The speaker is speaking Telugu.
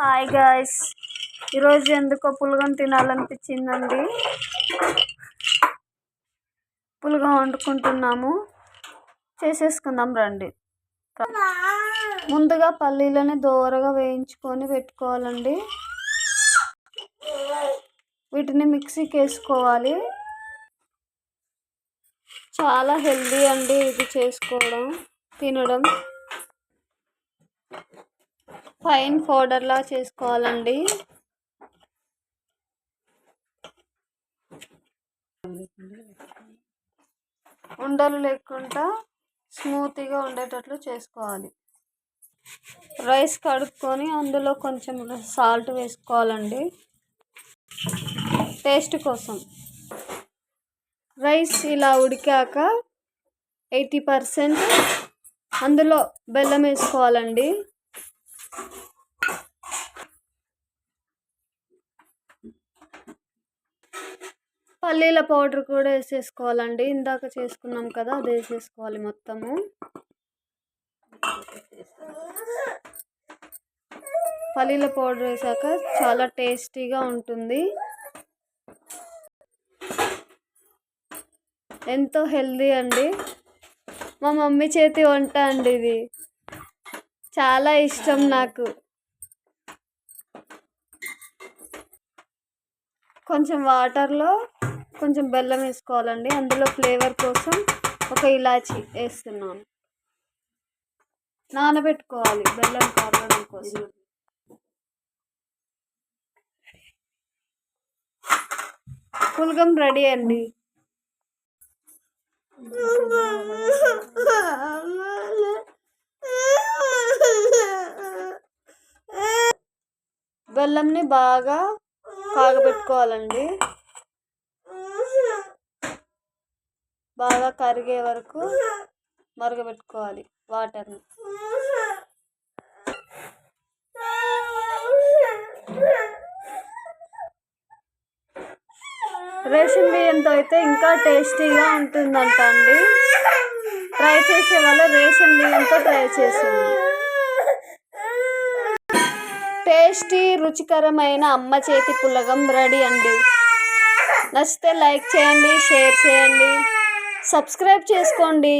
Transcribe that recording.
హాయ్ గాయ్స్, ఈరోజు ఎందుకో పులగం తినాలనిపించిందండి. పులగం వండుకుంటున్నాము, చేసేసుకుందాం రండి. ముందుగా పల్లీలని దోరగా వేయించుకొని పెట్టుకోవాలండి. వీటిని మిక్సీకి వేసుకోవాలి. చాలా హెల్దీ అండి ఇది చేసుకోవడం, తినడం. ఫైన్ పౌడర్లా చేసుకోవాలండి. ఉండలు లేకుండా స్మూత్గా ఉండేటట్లు చేసుకోవాలి. రైస్ కడుక్కొని అందులో కొంచెం సాల్ట్ వేసుకోవాలండి టేస్ట్ కోసం. రైస్ ఇలా ఉడికాక 80% అందులో బెల్లం వేసుకోవాలండి. పల్లీల పౌడర్ కూడా వేసేసుకోవాలండి. ఇందాక చేసుకున్నాం కదా, అది వేసేసుకోవాలి మొత్తము. పల్లీల పౌడర్ వేసాక చాలా టేస్టీగా ఉంటుంది, ఎంతో హెల్దీ అండి. మా మమ్మీ చేతి వంట అండి ఇది, చాలా ఇష్టం నాకు. కొంచెం వాటర్లో కొంచెం బెల్లం వేసుకోవాలండి. అందులో ఫ్లేవర్ కోసం ఒక ఇలాచి వేస్తున్నాను. నానబెట్టుకోవాలి బెల్లం కరగడం కోసం. పులగం రెడీ అండి. బెల్లంని బాగా కాగబెట్టుకోవాలండి. బాగా కరిగే వరకు మరగబెట్టుకోవాలి వాటర్ని. రేషన్ బియ్యంతో అయితే ఇంకా టేస్టీగా ఉంటుందంట అండి. ట్రై చేసే వాళ్ళు రేషన్ బియ్యంతో ట్రై చేసింది. టేస్టీ రుచికరమైన అమ్మ చేతి పులగం రెడీ అండి. నచ్చితే లైక్ చేయండి, షేర్ చేయండి, సబ్స్క్రైబ్ చేసుకోండి.